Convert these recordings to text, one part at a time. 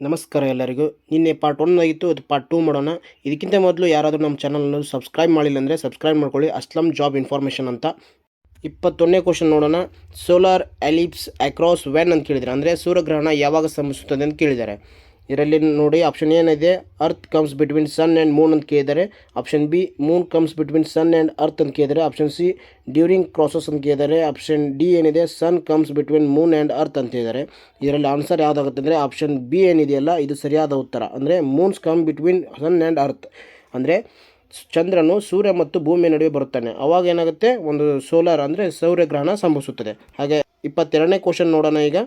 ನಮಸ್ಕಾರ ಎಲ್ಲರಿಗೂ. ನಿನ್ನೆ ಪಾರ್ಟ್ 1 ಆಗಿತ್ತು, ಅದು ಪಾರ್ಟ್ 2 ಮಾಡೋಣ. ಇದಕ್ಕಿಂತ ಮೊದಲು ಯಾರಾದರೂ ನಮ್ಮ ಚಾನಲನ್ನು ಸಬ್ಸ್ಕ್ರೈಬ್ ಮಾಡಿಲ್ಲ ಅಂದರೆ ಸಬ್ಸ್ಕ್ರೈಬ್ ಮಾಡ್ಕೊಳ್ಳಿ. ಅಸ್ಲಂ ಜಾಬ್ ಇನ್ಫಾರ್ಮೇಷನ್ ಅಂತ. 21ನೇ ಕ್ವಶನ್ ನೋಡೋಣ. ಸೋಲಾರ್ ಎಲಿಪ್ಸ್ ಅಕ್ರಾಸ್ ವೆನ್ ಅಂತ ಕೇಳಿದ್ದಾರೆ, ಅಂದರೆ ಸೂರ್ಯಗ್ರಹಣ ಯಾವಾಗ ಸಂಭವಿಸುತ್ತದೆ ಅಂತ ಕೇಳಿದ್ದಾರೆ. ಇದರಲ್ಲಿ ನೋಡಿ ಆಪ್ಷನ್ ಏನಿದೆ, earth comes between sun and moon ಅಂತ ಕೇಳಿದ್ದಾರೆ. Option b, moon comes between sun and earth ಅಂತ ಕೇಳಿದ್ದಾರೆ. ಆಪ್ಷನ್ ಸಿ, ಡ್ಯೂರಿಂಗ್ ಕ್ರಾಸಸ್ ಅಂತ ಕೇಳಿದ್ದಾರೆ. ಆಪ್ಷನ್ ಡಿ ಏನಿದೆ, sun comes between moon and earth ಅಂತ ಹೇಳಿದ್ದಾರೆ. ಇದರಲ್ಲಿ ಆನ್ಸರ್ ಯಾವುದಾಗುತ್ತೆ ಅಂದರೆ ಆಪ್ಷನ್ ಬಿ ಏನಿದೆಯಲ್ಲ ಇದು ಸರಿಯಾದ ಉತ್ತರ. ಅಂದರೆ moons come between sun and earth, ಅಂದರೆ ಚಂದ್ರನು ಸೂರ್ಯ ಮತ್ತು ಭೂಮಿಯ ನಡುವೆ ಬರುತ್ತಾನೆ. ಅವಾಗ ಏನಾಗುತ್ತೆ, ಒಂದು ಸೋಲಾರ್ ಅಂದರೆ ಸೌರಗ್ರಹಣ ಸಂಭವಿಸುತ್ತದೆ. ಹಾಗೆ 22ನೇ ಕ್ವಶನ್ ನೋಡೋಣ. ಈಗ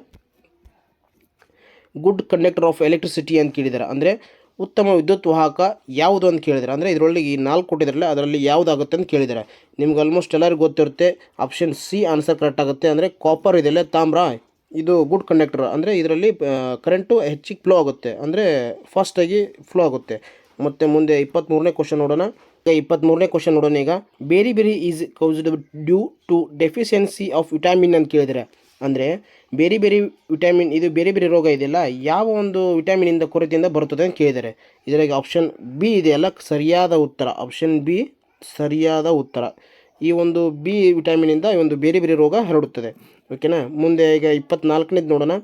ಗುಡ್ ಕಂಡಕ್ಟರ್ ಆಫ್ ಎಲೆಕ್ಟ್ರಿಸಿಟಿ ಅಂತ ಕೇಳಿದ್ದಾರೆ, ಅಂದರೆ ಉತ್ತಮ ವಿದ್ಯುತ್ ವಾಹಕ ಯಾವುದು ಅಂತ ಕೇಳಿದ್ದಾರೆ. ಅಂದರೆ ಇದರೊಳಗೆ ಈ 4 ಕೊಟ್ಟಿದ್ದಾರಲ್ಲ, ಅದರಲ್ಲಿ ಯಾವುದಾಗುತ್ತೆ ಅಂತ ಕೇಳಿದ್ದಾರೆ. ನಿಮ್ಗೆ ಆಲ್ಮೋಸ್ಟ್ ಎಲ್ಲರಿಗೂ ಗೊತ್ತಿರುತ್ತೆ. ಆಪ್ಷನ್ ಸಿ ಆನ್ಸರ್ ಕರೆಕ್ಟ್ ಆಗುತ್ತೆ. ಅಂದರೆ ಕಾಪರ್ ಇದೆಯಲ್ಲ, ತಾಮ್ರ, ಇದು ಗುಡ್ ಕಂಡಕ್ಟರ್. ಅಂದರೆ ಇದರಲ್ಲಿ ಕರೆಂಟು ಹೆಚ್ಚಿಗೆ ಫ್ಲೋ ಆಗುತ್ತೆ, ಅಂದರೆ ಫಾಸ್ಟಾಗಿ ಫ್ಲೋ ಆಗುತ್ತೆ. ಮತ್ತು ಮುಂದೆ 23ನೇ ಕ್ವಶನ್ ನೋಡೋಣ. 23ನೇ ಕ್ವಶನ್ ನೋಡೋಣ. ಈಗ beriberi is caused due to deficiency of vitamin ಅಂತ ಕೇಳಿದರೆ, ಅಂದರೆ ಬೇರೆ ಬೇರೆ ವಿಟಮಿನ್, ಇದು ಬೇರೆ ಬೇರೆ ರೋಗ ಇದೆಯಲ್ಲ, ಯಾವ ಒಂದು ವಿಟಮಿನಿಂದ ಕೊರತೆಯಿಂದ ಬರುತ್ತದೆ ಅಂತ ಕೇಳಿದ್ದಾರೆ. ಇದರಾಗಿ ಆಪ್ಷನ್ ಬಿ ಇದೆಯಲ್ಲ ಸರಿಯಾದ ಉತ್ತರ. ಆಪ್ಷನ್ ಬಿ ಸರಿಯಾದ ಉತ್ತರ. ಈ ಒಂದು ಬಿ ವಿಟಮಿನಿಂದ ಈ ಒಂದು ಬೇರೆ ಬೇರೆ ರೋಗ ಹರಡುತ್ತದೆ. ಓಕೆನಾ. ಮುಂದೆ ಈಗ 24ನೇದು ನೋಡೋಣ.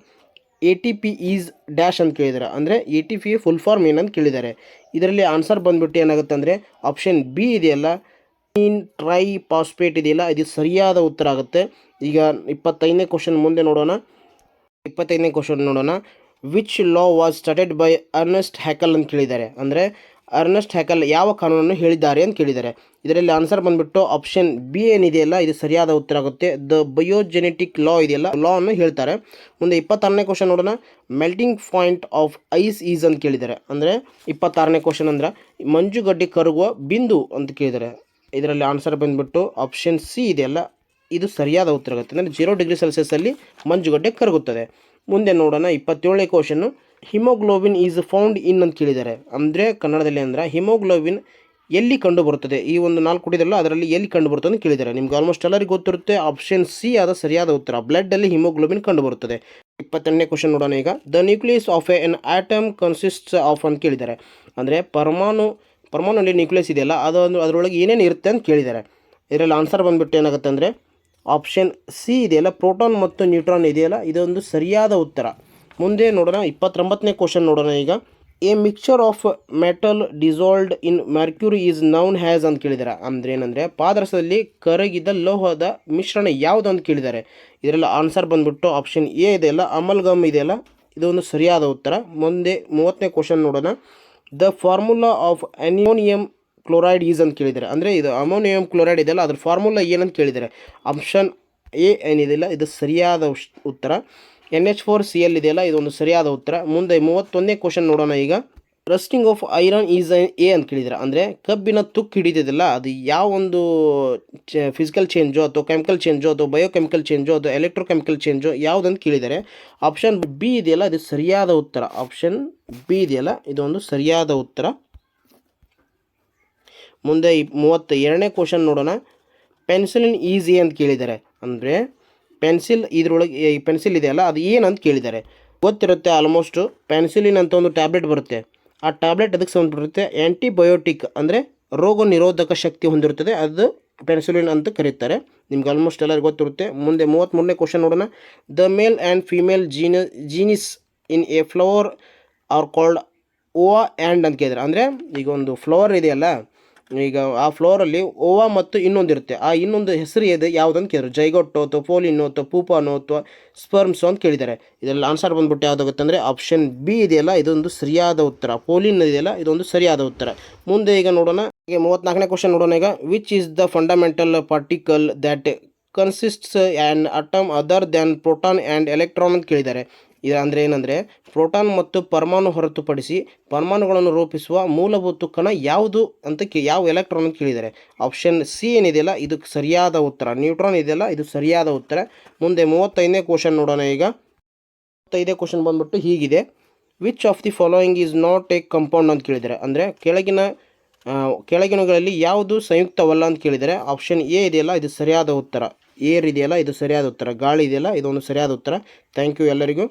ATP ಈಸ್ ಡ್ಯಾಶ್ ಅಂತ ಕೇಳಿದ್ದಾರೆ, ಅಂದರೆ ATP ಫುಲ್ ಫಾರ್ಮ್ ಏನಂತ ಕೇಳಿದ್ದಾರೆ. ಇದರಲ್ಲಿ ಆನ್ಸರ್ ಬಂದುಬಿಟ್ಟು ಏನಾಗುತ್ತೆ ಅಂದರೆ ಆಪ್ಷನ್ ಬಿ ಇದೆಯಲ್ಲ, ಟ್ರೈ ಫಾಸ್ಫೇಟ್ ಇದೆಯಲ್ಲ, ಇದು ಸರಿಯಾದ ಉತ್ತರ ಆಗುತ್ತೆ. ಈಗ 25ನೇ ಕ್ವಶನ್ ಮುಂದೆ ನೋಡೋಣ. 25ನೇ ಕ್ವಶನ್ ನೋಡೋಣ. Which law was started by Ernest Haeckel ಅಂತ ಕೇಳಿದ್ದಾರೆ, ಅಂದರೆ ಅರ್ನೆಸ್ಟ್ ಹ್ಯಾಕಲ್ ಯಾವ ಕಾನೂನನ್ನು ಹೇಳಿದ್ದಾರೆ ಅಂತ ಕೇಳಿದ್ದಾರೆ. ಇದರಲ್ಲಿ ಆನ್ಸರ್ ಬಂದುಬಿಟ್ಟು ಆಪ್ಷನ್ ಬಿ ಏನಿದೆಯಲ್ಲ ಇದು ಸರಿಯಾದ ಉತ್ತರ ಆಗುತ್ತೆ. ದ ಬಯೋಜೆನೆಟಿಕ್ ಲಾ ಇದೆಯಲ್ಲ, ಲಾ ಅನ್ನು ಹೇಳ್ತಾರೆ. ಮುಂದೆ 26ನೇ ಕ್ವಶನ್ ನೋಡೋಣ. Melting point of ice is ಅಂತ ಕೇಳಿದ್ದಾರೆ, ಅಂದರೆ 26ನೇ ಕ್ವಶನ್ ಅಂದ್ರೆ ಮಂಜುಗಡ್ಡೆ ಕರಗುವ ಬಿಂದು ಅಂತ ಕೇಳಿದ್ದಾರೆ. ಇದರಲ್ಲಿ ಆನ್ಸರ್ ಬಂದುಬಿಟ್ಟು ಆಪ್ಷನ್ ಸಿ ಇದೆಯಲ್ಲ ಇದು ಸರಿಯಾದ ಉತ್ತರ ಆಗುತ್ತೆ. ಅಂದರೆ 0 ಡಿಗ್ರಿ ಸೆಲ್ಸಿಯಸ್ಸಲ್ಲಿ ಮಂಜುಗಡ್ಡೆ ಕರಗುತ್ತದೆ. ಮುಂದೆ ನೋಡೋಣ 27ನೇ ಕ್ವಶನ್ನು. ಹಿಮೋಗ್ಲೋಬಿನ್ ಈಸ್ ಫೌಂಡ್ ಇನ್ ಅಂತ ಕೇಳಿದ್ದಾರೆ, ಅಂದರೆ ಕನ್ನಡದಲ್ಲಿ ಅಂದರೆ ಹಿಮೋಗ್ಲೋಬಿನ್ ಎಲ್ಲಿ ಕಂಡು ಬರುತ್ತದೆ, ಈ ಒಂದು 4 ಕೊಟ್ಟಿದ್ರಲ್ಲ ಅದರಲ್ಲಿ ಎಲ್ಲಿ ಕಂಡು ಬರುತ್ತದೆ ಅಂತ ಕೇಳಿದ್ದಾರೆ. ನಿಮ್ಗೆ ಆಲ್ಮೋಸ್ಟ್ ಎಲ್ಲರಿಗೂ ಗೊತ್ತಿರುತ್ತೆ. ಆಪ್ಷನ್ ಸಿ ಆದ ಸರಿಯಾದ ಉತ್ತರ. ಬ್ಲಡ್ಡಲ್ಲಿ ಹಿಮೋಗ್ಲೋಬಿನ್ ಕಂಡು ಬರುತ್ತದೆ. 28ನೇ ಕ್ವಶನ್ ನೋಡೋಣ. ಈಗ the nucleus of N atom consists of ಅಂತ ಕೇಳಿದ್ದಾರೆ, ಅಂದರೆ ಪರಮಾಣುನಲ್ಲಿ ನ್ಯೂಕ್ಲಿಯಸ್ ಇದೆಯಲ್ಲ ಅದರೊಳಗೆ ಏನೇನು ಇರುತ್ತೆ ಅಂತ ಕೇಳಿದ್ದಾರೆ. ಇದರಲ್ಲಿ ಆನ್ಸರ್ ಬಂದುಬಿಟ್ಟು ಏನಾಗುತ್ತೆ ಅಂದರೆ ಆಪ್ಷನ್ ಸಿ ಇದೆಯಲ್ಲ, ಪ್ರೋಟಾನ್ ಮತ್ತು ನ್ಯೂಟ್ರಾನ್ ಇದೆಯಲ್ಲ ಇದೊಂದು ಸರಿಯಾದ ಉತ್ತರ. ಮುಂದೆ ನೋಡೋಣ 29ನೇ ಕ್ವಶನ್ ನೋಡೋಣ. ಈಗ a mixture of metal dissolved in mercury is known as ಅಂತ ಕೇಳಿದ್ದಾರೆ, ಅಂದರೆ ಏನಂದರೆ ಪಾದರಸದಲ್ಲಿ ಕರಗಿದ ಲೋಹದ ಮಿಶ್ರಣ ಯಾವುದು ಅಂತ ಕೇಳಿದ್ದಾರೆ. ಇದರಲ್ಲಿ ಆನ್ಸರ್ ಬಂದುಬಿಟ್ಟು ಆಪ್ಷನ್ ಎ ಇದೆಯಲ್ಲ, ಅಮಲ್ಗಮ್ ಇದೆಯಲ್ಲ ಇದೊಂದು ಸರಿಯಾದ ಉತ್ತರ. ಮುಂದೆ 30ನೇ ಕ್ವಶನ್ ನೋಡೋಣ. The formula of ammonium chloride is ಅಂತ ಕೇಳಿದ್ದಾರೆ, ಅಂದರೆ ಇದು ಅಮೋನಿಯಂ ಕ್ಲೋರೈಡ್ ಇದೆಯಲ್ಲ ಅದ್ರ ಫಾರ್ಮುಲಾ ಏನಂತ ಕೇಳಿದ್ದಾರೆ. ಆಪ್ಷನ್ ಎ ಏನಿದೆಯಲ್ಲ ಇದು ಸರಿಯಾದ ಉತ್ತರ. NH4Cl ಇದೆಯಲ್ಲ ಇದೊಂದು ಸರಿಯಾದ ಉತ್ತರ. ಮುಂದೆ 31ನೇ ಕ್ವಶನ್ ನೋಡೋಣ. ಈಗ rusting of iron is A ಅಂತ ಕೇಳಿದ್ದಾರೆ, ಅಂದರೆ ಕಬ್ಬಿನ ತುಕ್ಕು ಹಿಡಿದಿದೆಯಲ್ಲ ಅದು ಯಾವ ಒಂದು ಫಿಸಿಕಲ್ ಚೇಂಜೋ ಅಥವಾ ಕೆಮಿಕಲ್ ಚೇಂಜೋ ಅಥವಾ ಬಯೋಕೆಮಿಕಲ್ ಚೇಂಜೋ ಅಥವಾ ಎಲೆಕ್ಟ್ರೋಕೆಮಿಕಲ್ ಚೇಂಜೋ ಯಾವುದಂತ ಕೇಳಿದ್ದಾರೆ. ಆಪ್ಷನ್ ಬಿ ಇದೆಯಲ್ಲ ಇದು ಸರಿಯಾದ ಉತ್ತರ. ಆಪ್ಷನ್ ಬಿ ಇದೆಯಲ್ಲ ಇದೊಂದು ಸರಿಯಾದ ಉತ್ತರ. ಮುಂದೆ 32ನೇ ಕ್ವಶನ್ ನೋಡೋಣ. ಪೆನ್ಸಿಲಿನ್ ಈಸ್ ಎ ಅಂತ ಕೇಳಿದ್ದಾರೆ, ಅಂದರೆ ಪೆನ್ಸಿಲ್ ಇದರೊಳಗೆ ಈ ಪೆನ್ಸಿಲ್ ಇದೆಯಲ್ಲ ಅದು ಏನಂತ ಕೇಳಿದ್ದಾರೆ. ಗೊತ್ತಿರುತ್ತೆ ಆಲ್ಮೋಸ್ಟು. ಪೆನ್ಸಿಲಿನ್ ಅಂತ ಒಂದು ಟ್ಯಾಬ್ಲೆಟ್ ಬರುತ್ತೆ, ಆ ಟ್ಯಾಬ್ಲೆಟ್ ಅದಕ್ಕೆ ಸಂಬಂಧಪಟ್ಟಿರುತ್ತೆ. ಆ್ಯಂಟಿಬಯೋಟಿಕ್ ಅಂದರೆ ರೋಗ ನಿರೋಧಕ ಶಕ್ತಿ ಹೊಂದಿರುತ್ತದೆ, ಅದು ಪೆನ್ಸಿಲಿನ್ ಅಂತ ಕರೀತಾರೆ. ನಿಮ್ಗೆ ಆಲ್ಮೋಸ್ಟ್ ಎಲ್ಲರಿಗೂ ಗೊತ್ತಿರುತ್ತೆ. ಮುಂದೆ 33ನೇ ಕ್ವಶನ್ ನೋಡೋಣ. The male and female genes in a flower are called ova and ಅಂತ ಕೇಳಿದ್ದಾರೆ, ಅಂದರೆ ಈಗ ಒಂದು ಫ್ಲವರ್ ಇದೆಯಲ್ಲ, ಈಗ ಆ ಫ್ಲೋರಲ್ಲಿ ಓವಾ ಮತ್ತು ಇನ್ನೊಂದಿರುತ್ತೆ, ಆ ಇನ್ನೊಂದು ಹೆಸರು ಇದೆ ಯಾವುದಂತ ಕೇಳಿದ್ರು. ಜೈಗೋಟೋ ಅಥವಾ ಪೋಲಿನೋ ಅಥವಾ ಪೂಪಾನೋ ಅಥವಾ ಸ್ಪರ್ಮ್ಸೋ ಅಂತ ಕೇಳಿದ್ದಾರೆ. ಇದರಲ್ಲಿ ಆನ್ಸರ್ ಬಂದ್ಬಿಟ್ಟು ಯಾವುದಾಗುತ್ತೆ ಅಂದರೆ ಆಪ್ಷನ್ ಬಿ ಇದೆಯಲ್ಲ ಇದೊಂದು ಸರಿಯಾದ ಉತ್ತರ. ಪೋಲಿನ್ ಇದೆಯಲ್ಲ ಇದೊಂದು ಸರಿಯಾದ ಉತ್ತರ. ಮುಂದೆ ಈಗ ನೋಡೋಣ. ಈಗ 34ನೇ ಕ್ವಶನ್ ನೋಡೋಣ. ಈಗ which is the fundamental particle that consists an atom other than proton and electron ಅಂತ ಕೇಳಿದ್ದಾರೆ. ಇದು ಅಂದರೆ ಏನಂದರೆ ಪ್ರೋಟಾನ್ ಮತ್ತು ಪರಮಾಣು ಹೊರತುಪಡಿಸಿ ಪರಮಾಣುಗಳನ್ನು ರೂಪಿಸುವ ಮೂಲಭೂತ ಕಣ ಯಾವುದು ಅಂತ ಯಾವ ಎಲೆಕ್ಟ್ರಾನ್ ಅಂತ ಕೇಳಿದ್ದಾರೆ. ಆಪ್ಷನ್ ಸಿ ಏನಿದೆಯಲ್ಲ ಇದು ಸರಿಯಾದ ಉತ್ತರ. ನ್ಯೂಟ್ರಾನ್ ಇದೆಯಲ್ಲ ಇದು ಸರಿಯಾದ ಉತ್ತರ. ಮುಂದೆ 35ನೇ ಕ್ವಶನ್ ನೋಡೋಣ. ಈಗ 35ನೇ ಕ್ವಶನ್ ಬಂದ್ಬಿಟ್ಟು ಹೀಗಿದೆ. Which of the following is not A compound ಅಂತ ಕೇಳಿದ್ದಾರೆ, ಅಂದರೆ ಕೆಳಗಿನಗಳಲ್ಲಿ ಯಾವುದು ಸಂಯುಕ್ತವಲ್ಲ ಅಂತ ಕೇಳಿದ್ದಾರೆ. ಆಪ್ಷನ್ ಎ ಇದೆಯಲ್ಲ ಇದು ಸರಿಯಾದ ಉತ್ತರ. ಏರ್ ಇದೆಯಲ್ಲ ಇದು ಸರಿಯಾದ ಉತ್ತರ. ಗಾಳಿ ಇದೆಯಲ್ಲ ಇದೊಂದು ಸರಿಯಾದ ಉತ್ತರ. ಥ್ಯಾಂಕ್ ಯು ಎಲ್ಲರಿಗೂ.